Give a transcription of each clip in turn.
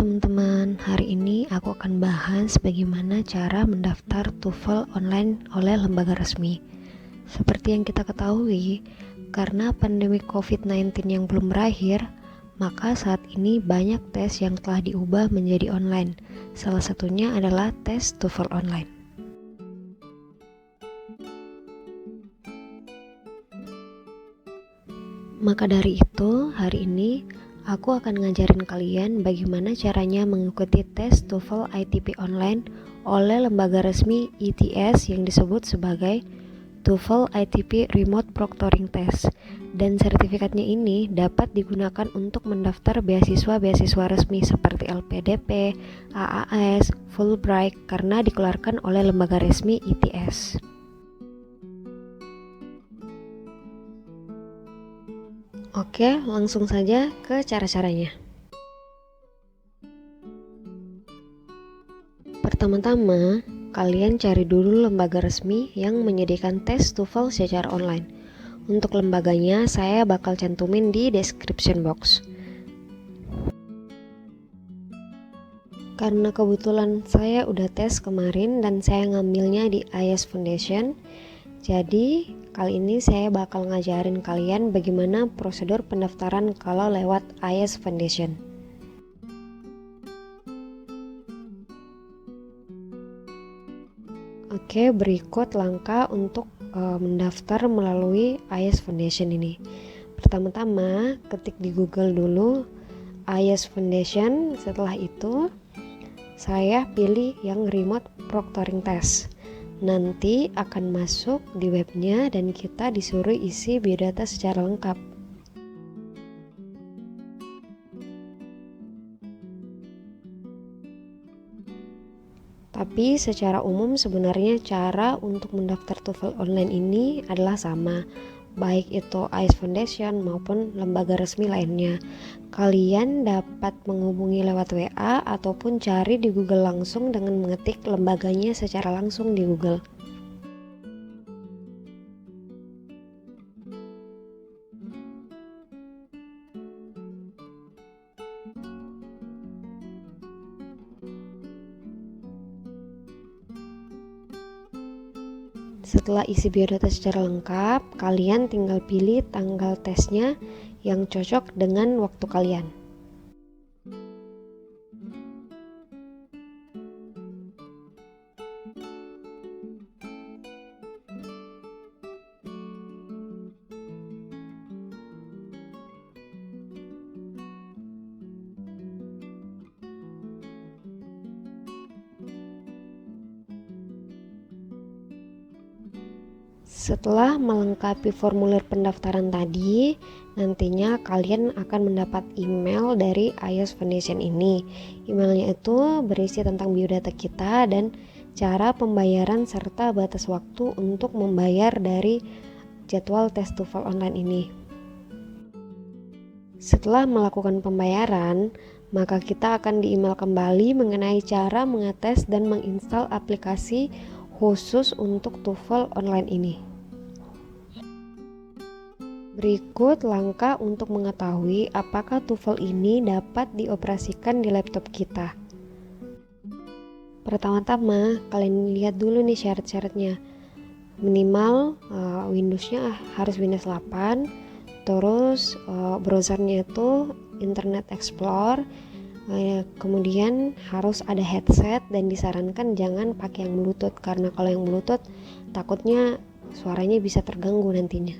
teman-teman, hari ini aku akan bahas bagaimana cara mendaftar TOEFL online oleh lembaga resmi. Seperti yang kita ketahui, karena pandemi COVID-19 yang belum berakhir, maka saat ini banyak tes yang telah diubah menjadi online. Salah satunya adalah tes TOEFL online. Maka dari itu, hari ini aku akan ngajarin kalian bagaimana caranya mengikuti tes TOEFL ITP online oleh lembaga resmi ITS yang disebut sebagai TOEFL ITP Remote Proctoring Test. Dan sertifikatnya ini dapat digunakan untuk mendaftar beasiswa-beasiswa resmi seperti LPDP, AAS, Fulbright karena dikeluarkan oleh lembaga resmi ITS. Oke, langsung saja ke cara-caranya. Pertama-tama, kalian cari dulu lembaga resmi yang menyediakan tes TOEFL secara online. Untuk lembaganya, saya bakal cantumin di description box. Karena kebetulan saya udah tes kemarin dan saya ngambilnya di IELTS Foundation, jadi kali ini saya bakal ngajarin kalian bagaimana prosedur pendaftaran kalau lewat IELTS Foundation. Oke, berikut langkah untuk mendaftar melalui IELTS Foundation ini. Pertama-tama, ketik di Google dulu IELTS Foundation. Setelah itu, saya pilih yang Remote Proctoring Test. Nanti akan masuk di webnya dan kita disuruh isi biodata secara lengkap. Tapi secara umum sebenarnya cara untuk mendaftar TOEFL online ini adalah sama, baik itu IELTS Foundation maupun lembaga resmi lainnya. Kalian dapat menghubungi lewat WA ataupun cari di Google langsung dengan mengetik lembaganya secara langsung di Google. Setelah isi biodata secara lengkap, kalian tinggal pilih tanggal tesnya yang cocok dengan waktu kalian. Setelah melengkapi formulir pendaftaran tadi, nantinya kalian akan mendapat email dari IELTS Foundation ini. Emailnya itu berisi tentang biodata kita dan cara pembayaran serta batas waktu untuk membayar dari jadwal tes TOEFL online ini. Setelah melakukan pembayaran, maka kita akan di-email kembali mengenai cara mengetes dan menginstal aplikasi khusus untuk TOEFL online ini. Berikut langkah untuk mengetahui apakah TOEFL ini dapat dioperasikan di laptop kita. Pertama-tama, kalian lihat dulu nih syarat-syaratnya. Minimal Windows-nya harus Windows 8, terus browsernya itu Internet Explorer, kemudian harus ada headset dan disarankan jangan pakai yang Bluetooth karena kalau yang Bluetooth takutnya suaranya bisa terganggu nantinya.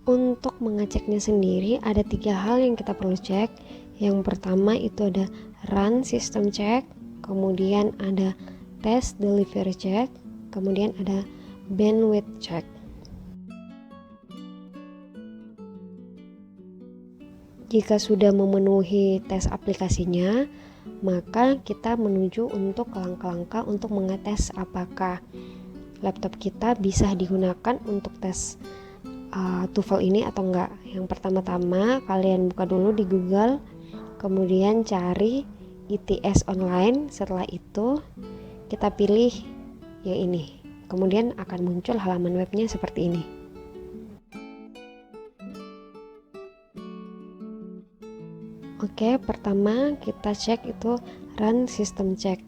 Untuk mengeceknya sendiri ada 3 hal yang kita perlu cek. Yang pertama itu ada run system check, kemudian ada test delivery check, kemudian ada bandwidth check. Jika sudah memenuhi tes aplikasinya, maka kita menuju untuk langkah-langkah untuk mengetes apakah laptop kita bisa digunakan untuk tes TOEFL ini atau enggak. Yang pertama-tama kalian buka dulu di Google, kemudian cari ITS online. Setelah itu kita pilih yang ini, kemudian akan muncul halaman webnya seperti ini. Oke, pertama kita cek itu run system check.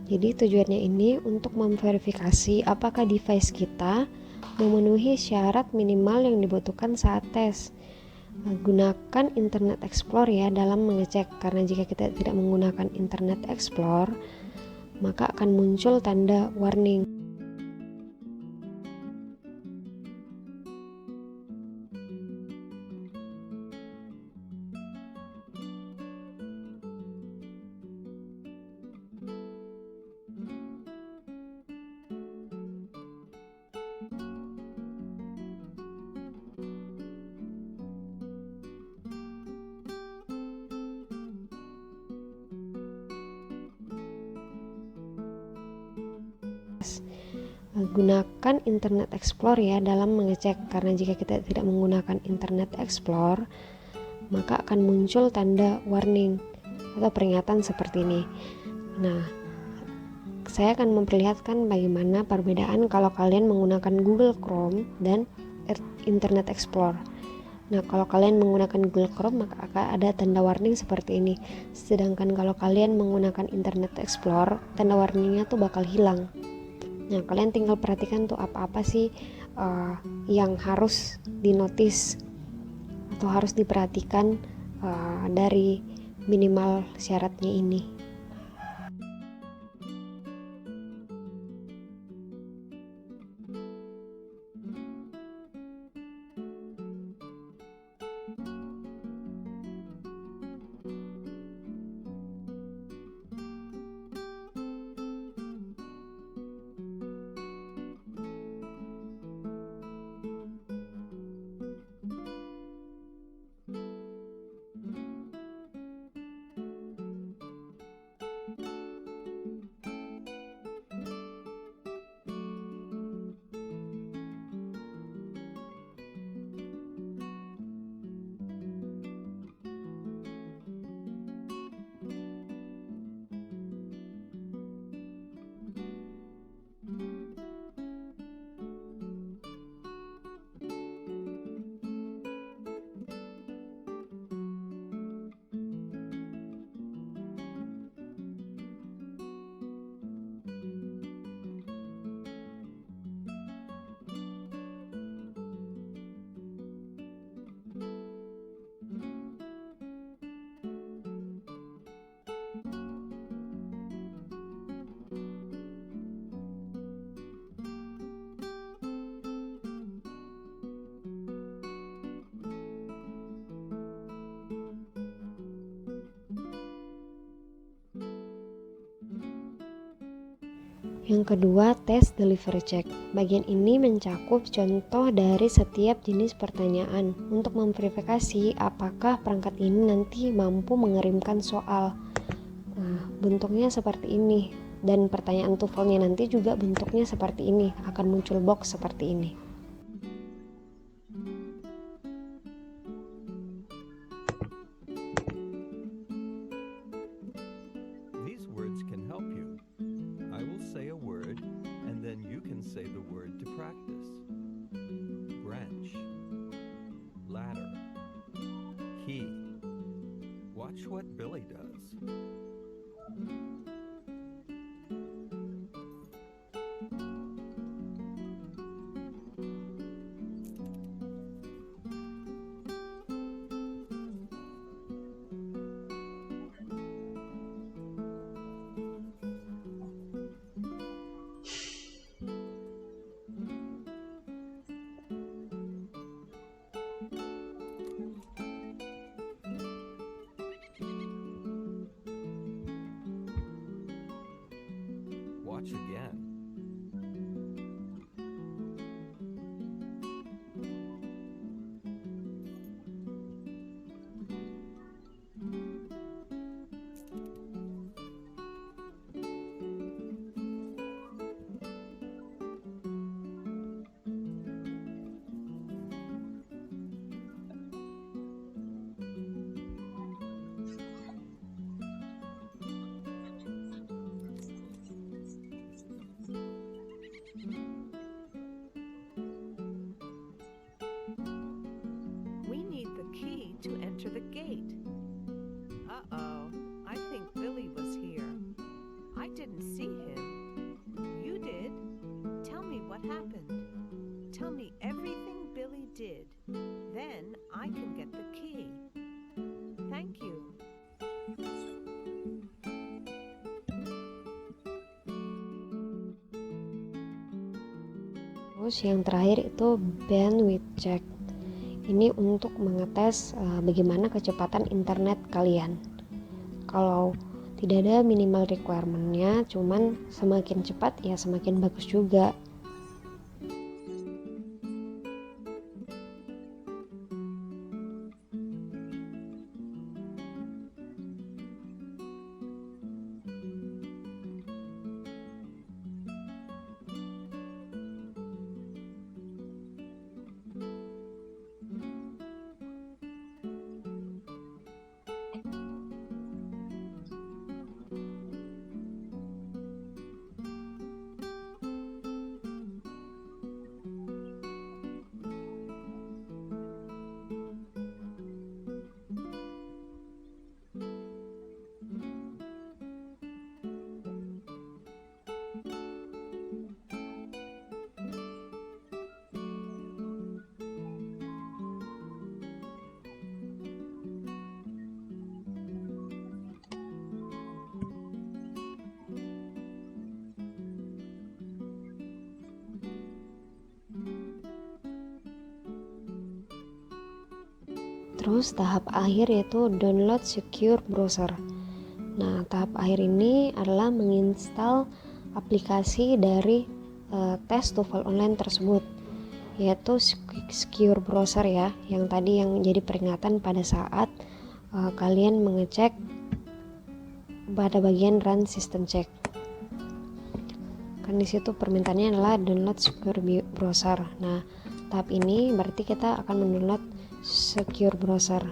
Jadi tujuannya ini untuk memverifikasi apakah device kita memenuhi syarat minimal yang dibutuhkan saat tes. Gunakan Internet Explorer ya dalam mengecek, karena jika kita tidak menggunakan Internet Explorer maka akan muncul tanda warning. Gunakan Internet Explorer ya dalam mengecek, karena jika kita tidak menggunakan Internet Explorer maka akan muncul tanda warning atau peringatan seperti ini. Nah, saya akan memperlihatkan bagaimana perbedaan kalau kalian menggunakan Google Chrome dan Internet Explorer. Nah, kalau kalian menggunakan Google Chrome maka akan ada tanda warning seperti ini. Sedangkan kalau kalian menggunakan Internet Explorer, tanda warningnya tuh bakal hilang. Nah, kalian tinggal perhatikan tuh apa-apa sih yang harus dinotis atau harus diperhatikan dari minimal syaratnya ini. Yang kedua, tes delivery check. Bagian ini mencakup contoh dari setiap jenis pertanyaan untuk memverifikasi apakah perangkat ini nanti mampu mengirimkan soal. Nah, bentuknya seperti ini, dan pertanyaan TOEFL-nya nanti juga bentuknya seperti ini, akan muncul box seperti ini. These words can help you. I will say a word, and then you can say the word to practice. Branch, ladder, key. Watch what Billy does. Watch again. Terus yang terakhir itu bandwidth check. Ini untuk mengetes bagaimana kecepatan internet kalian. Kalau tidak ada minimal requirement-nya, cuman semakin cepat ya semakin bagus juga. Terus tahap akhir yaitu download secure browser. Nah, tahap akhir ini adalah menginstal aplikasi dari tes TOEFL online tersebut, yaitu secure browser ya, yang tadi yang jadi peringatan pada saat kalian mengecek pada bagian run system check. Kan di situ permintaannya adalah download secure browser. Nah, tahap ini berarti kita akan mendownload secure browser.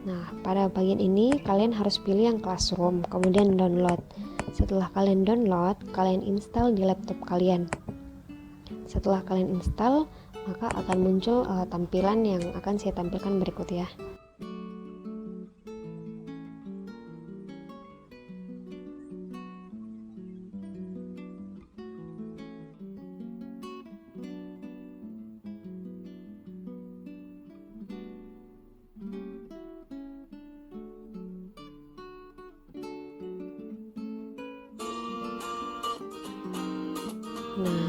Nah, pada bagian ini kalian harus pilih yang Classroom, kemudian download. Setelah kalian download, kalian install di laptop kalian. Setelah kalian install, maka akan muncul tampilan yang akan saya tampilkan berikut ya. Nah,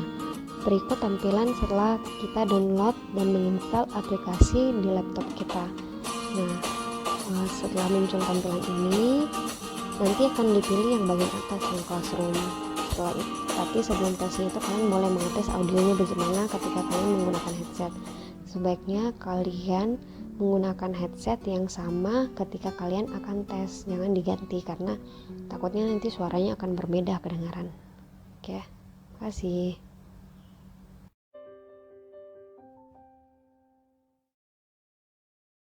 berikut tampilan setelah kita download dan menginstal aplikasi di laptop kita. Nah, setelah muncul tampilan ini, nanti akan dipilih yang bagian atas yang Classroom. Setelah itu, tapi sebelum tesnya itu kalian boleh mengetes audionya bagaimana ketika kalian menggunakan headset. Sebaiknya kalian menggunakan headset yang sama ketika kalian akan tes, jangan diganti karena takutnya nanti suaranya akan berbeda kedengaran. Oke. Terima kasih.